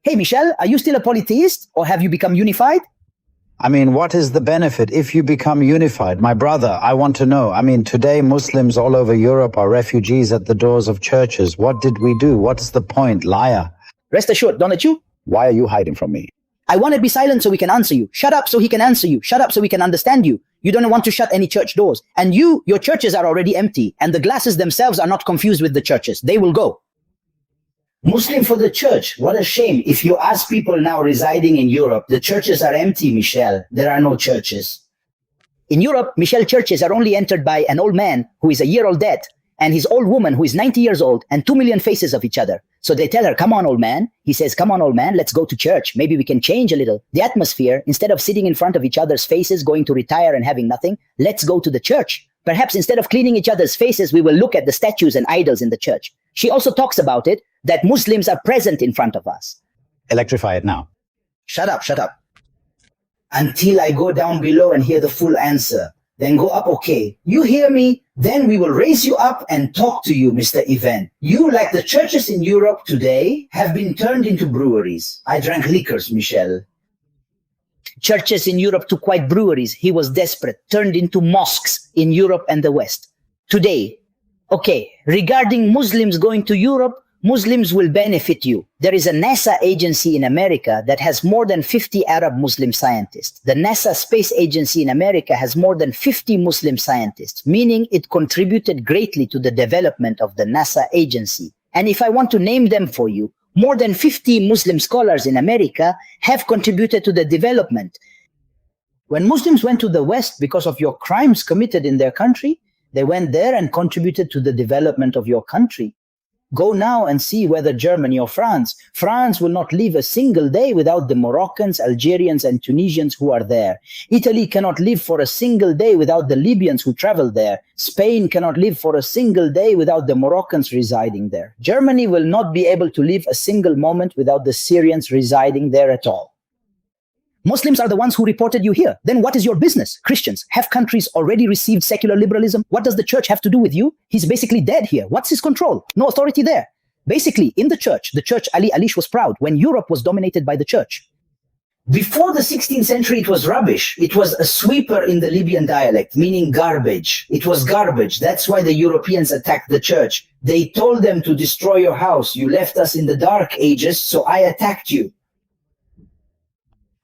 Hey, Michelle, are you still a polytheist or have you become unified? I mean, what is the benefit if you become unified? My brother, I want to know. I mean, today Muslims all over Europe are refugees at the doors of churches. What did we do? What is the point? Liar. Rest assured, don't you? Why are you hiding from me? I want to be silent so we can answer you. Shut up so he can answer you. Shut up so we can understand you. You don't want to shut any church doors. And your churches are already empty. And the glasses themselves are not confused with the churches. They will go. Muslim for the church. What a shame. If you ask people now residing in Europe, the churches are empty, Michelle. There are no churches. In Europe, Michelle, churches are only entered by an old man who is a year old dead and his old woman who is 90 years old and 2 million faces of each other. So they tell her, come on, old man. He says, come on, old man, let's go to church. Maybe we can change a little. The atmosphere, instead of sitting in front of each other's faces, going to retire and having nothing, let's go to the church. Perhaps instead of cleaning each other's faces, we will look at the statues and idols in the church. She also talks about it, that Muslims are present in front of us. Electrify it now. Shut up, shut up. Until I go down below and hear the full answer. Then go up, okay. You hear me? Then we will raise you up and talk to you, Mr. Ivan. You, like the churches in Europe today, have been turned into breweries. I drank liquors, Michelle. Churches in Europe took white breweries. He was desperate, turned into mosques in Europe and the West. Today, okay, regarding Muslims going to Europe, Muslims will benefit you. There is a NASA agency in America that has more than 50 Arab Muslim scientists. The NASA Space Agency in America has more than 50 Muslim scientists, meaning it contributed greatly to the development of the NASA agency. And if I want to name them for you, more than 50 Muslim scholars in America have contributed to the development. When Muslims went to the West because of your crimes committed in their country, they went there and contributed to the development of your country. Go now and see whether Germany or France will not live a single day without the Moroccans, Algerians, and Tunisians who are there. Italy cannot live for a single day without the Libyans who travel there. Spain cannot live for a single day without the Moroccans residing there. Germany will not be able to live a single moment without the Syrians residing there at all. Muslims are the ones who reported you here. Then what is your business? Christians, have countries already received secular liberalism? What does the church have to do with you? He's basically dead here. What's his control? No authority there. Basically, in the church, Ali was proud when Europe was dominated by the church. Before the 16th century, it was rubbish. It was a sweeper in the Libyan dialect, meaning garbage. It was garbage. That's why the Europeans attacked the church. They told them to destroy your house. You left us in the dark ages, so I attacked you.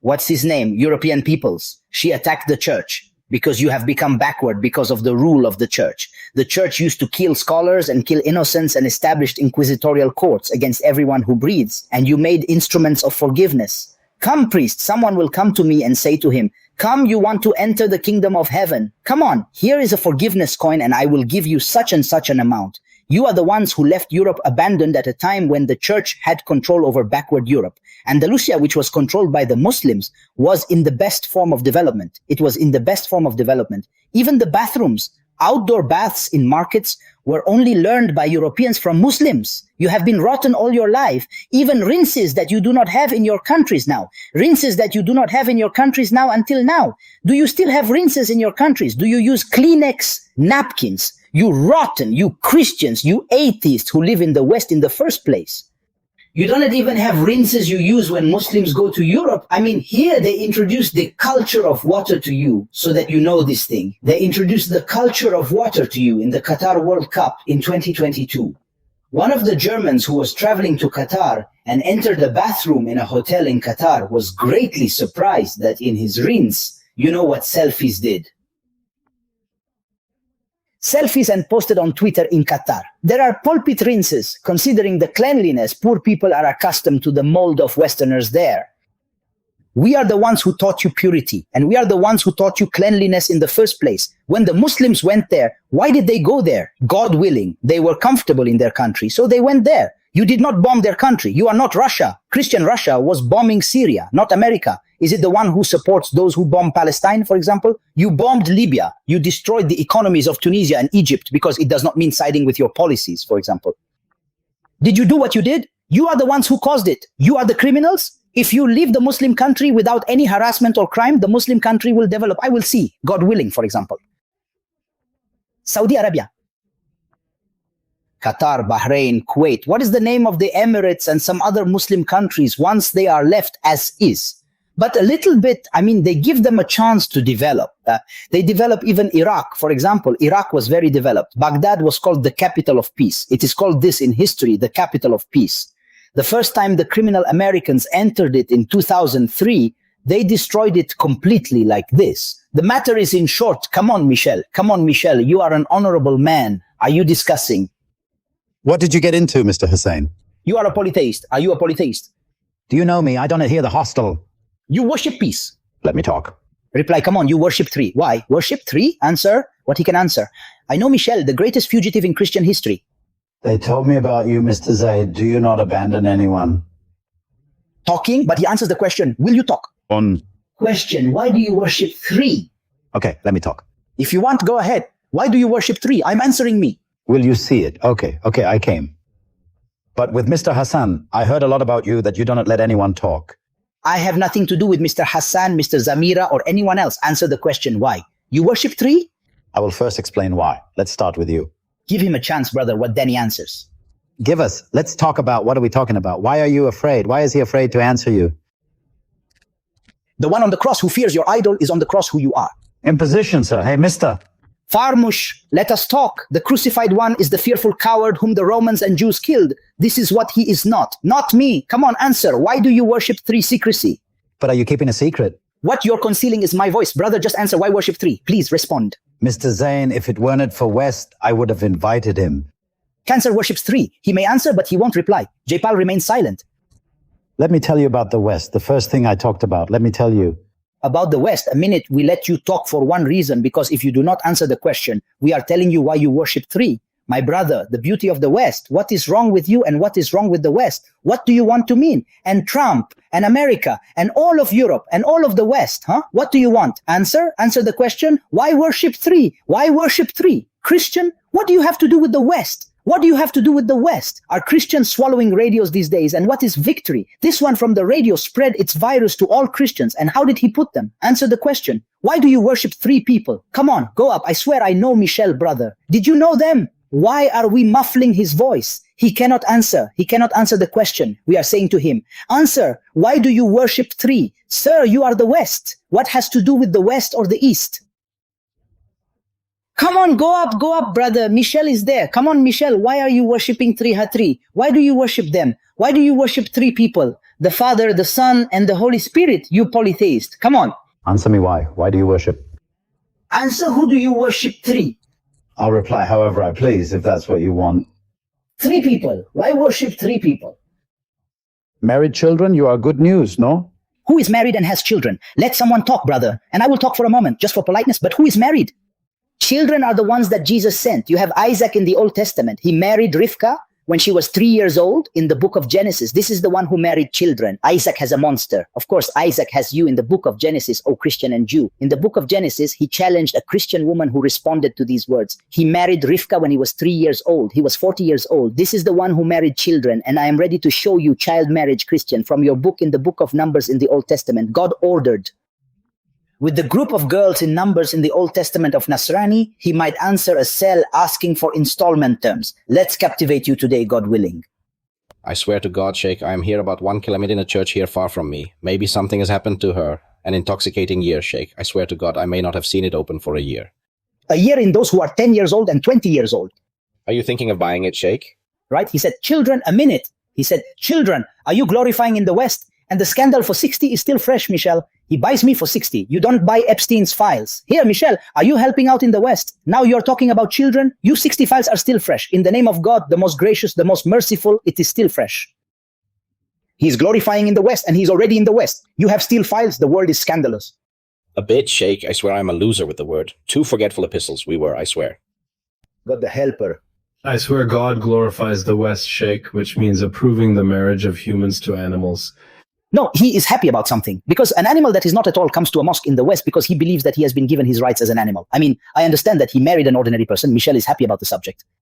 What's his name? European peoples. She attacked the church because you have become backward because of the rule of the church. The church used to kill scholars and kill innocents and established inquisitorial courts against everyone who breathes. And you made instruments of forgiveness. Come, priest, someone will come to me and say to him, come, you want to enter the kingdom of heaven. Come on, here is a forgiveness coin and I will give you such and such an amount. You are the ones who left Europe abandoned at a time when the church had control over backward Europe. Andalusia, which was controlled by the Muslims, was in the best form of development. It was in the best form of development. Even the bathrooms, outdoor baths in markets were only learned by Europeans from Muslims. You have been rotten all your life. Even rinses that you do not have in your countries now. Rinses that you do not have in your countries now until now. Do you still have rinses in your countries? Do you use Kleenex napkins? You rotten, you Christians, you atheists who live in the West in the first place. You don't even have rinses you use when Muslims go to Europe. I mean, here they introduced the culture of water to you so that you know this thing. They introduced the culture of water to you in the Qatar World Cup in 2022. One of the Germans who was traveling to Qatar and entered a bathroom in a hotel in Qatar was greatly surprised that in his rinse, you know what selfies did. Selfies and posted on Twitter in Qatar. There are pulpit rinses, considering the cleanliness poor people are accustomed to the mold of Westerners there. We are the ones who taught you purity, and we are the ones who taught you cleanliness in the first place. When the Muslims went there, why did they go there? God willing, they were comfortable in their country, so they went there. You did not bomb their country. You are not Russia. Christian Russia was bombing Syria, not America. Is it the one who supports those who bomb Palestine, for example? You bombed Libya. You destroyed the economies of Tunisia and Egypt because it does not mean siding with your policies, for example. Did you do what you did? You are the ones who caused it. You are the criminals. If you leave the Muslim country without any harassment or crime, the Muslim country will develop. I will see, God willing, for example. Saudi Arabia. Qatar, Bahrain, Kuwait. What is the name of the Emirates and some other Muslim countries once they are left as is? But a little bit, I mean, they give them a chance to develop. They develop even Iraq. For example, Iraq was very developed. Baghdad was called the capital of peace. It is called this in history, the capital of peace. The first time the criminal Americans entered it in 2003, they destroyed it completely like this. The matter is in short. Come on, Michel. Come on, Michel. You are an honorable man. Are you discussing? What did you get into, Mr. Hussein? You are a polytheist. Are you a polytheist? Do you know me? I don't hear the hostel. You worship peace. Let me talk. Reply, come on, you worship three. Why? Worship three? Answer what he can answer. I know Michel, the greatest fugitive in Christian history. They told me about you, Mr. Zaid. Do you not abandon anyone? Talking, but he answers the question, will you talk? On. Question, why do you worship three? Okay, let me talk. If you want, go ahead. Why do you worship three? I'm answering me. Will you see it? Okay, I came. But with Mr. Hassan, I heard a lot about you that you do not let anyone talk. I have nothing to do with Mr. Hassan, Mr. Zamira, or anyone else. Answer the question, why? You worship three? I will first explain why. Let's start with you. Give him a chance, brother, what then he answers. Give us. Let's talk about what are we talking about? Why are you afraid? Why is he afraid to answer you? The one on the cross who fears your idol is on the cross who you are. Imposition, sir. Hey, mister. Farmush, let us talk. The crucified one is the fearful coward whom the Romans and Jews killed. This is what he is not. Not me. Come on, answer. Why do you worship three secrecy? But are you keeping a secret? What you're concealing is my voice. Brother, just answer. Why worship three? Please respond. Mr. Zain, if it weren't for West, I would have invited him. Cancer worships three. He may answer, but he won't reply. Jaypal remains silent. Let me tell you about the West. The first thing I talked about. Let me tell you. About the West, a minute, we let you talk for one reason, because if you do not answer the question, we are telling you why you worship three. My brother, the beauty of the West, what is wrong with you and what is wrong with the West? What do you want to mean? And Trump and America and all of Europe and all of the West, huh? What do you want? Answer the question. Why worship three? Why worship three? Christian, what do you have to do with the West? What do you have to do with the West? Are Christians swallowing radios these days? And what is victory? This one from the radio spread its virus to all Christians. And how did he put them? Answer the question. Why do you worship three people? Come on, go up. I swear I know Michel, brother. Did you know them? Why are we muffling his voice? He cannot answer. He cannot answer the question. We are saying to him, answer. Why do you worship three? Sir, you are the West. What has to do with the West or the East? Come on, go up, brother. Michel is there. Come on, Michel. Why are you worshipping three Hatri? Why do you worship them? Why do you worship three people? The Father, the Son, and the Holy Spirit, you polytheist. Come on. Answer me why. Why do you worship? Answer, who do you worship three? I'll reply however I please, if that's what you want. Three people. Why worship three people? Married children, you are good news, no? Who is married and has children? Let someone talk, brother. And I will talk for a moment, just for politeness, but who is married? Children are the ones that Jesus sent. You have Isaac in the Old Testament. He married Rivka when she was 3 years old in the book of Genesis. This is the one who married children. Isaac has a monster. Of course, Isaac has you in the book of Genesis, O Christian and Jew. In the book of Genesis, he challenged a Christian woman who responded to these words. He married Rivka when he was 3 years old. He was 40 years old. This is the one who married children. And I am ready to show you child marriage, Christian, from your book in the book of Numbers in the Old Testament. God ordered. With the group of girls in Numbers in the Old Testament of Nasrani, he might answer a cell asking for installment terms. Let's captivate you today, God willing. I swear to God, Sheikh, I am here about 1 kilometer in a church here far from me. Maybe something has happened to her. An intoxicating year, Sheikh. I swear to God, I may not have seen it open for a year. A year in those who are 10 years old and 20 years old. Are you thinking of buying it, Sheikh? Right? He said, children, a minute. He said, children, are you glorifying in the West? And the scandal for 60 is still fresh, Michel. He buys me for 60. You don't buy Epstein's files. Here, Michel, are you helping out in the West? Now you're talking about children? You 60 files are still fresh. In the name of God, the most gracious, the most merciful, it is still fresh. He's glorifying in the West, and he's already in the West. You have still files. The world is scandalous. A bit, Sheikh. I swear I'm a loser with the word. 2 forgetful epistles we were, I swear. God the helper. I swear God glorifies the West, Sheikh, which means approving the marriage of humans to animals. No, he is happy about something, because an animal that is not at all comes to a mosque in the West because he believes that he has been given his rights as an animal. I mean, I understand that he married an ordinary person. Michel is happy about the subject.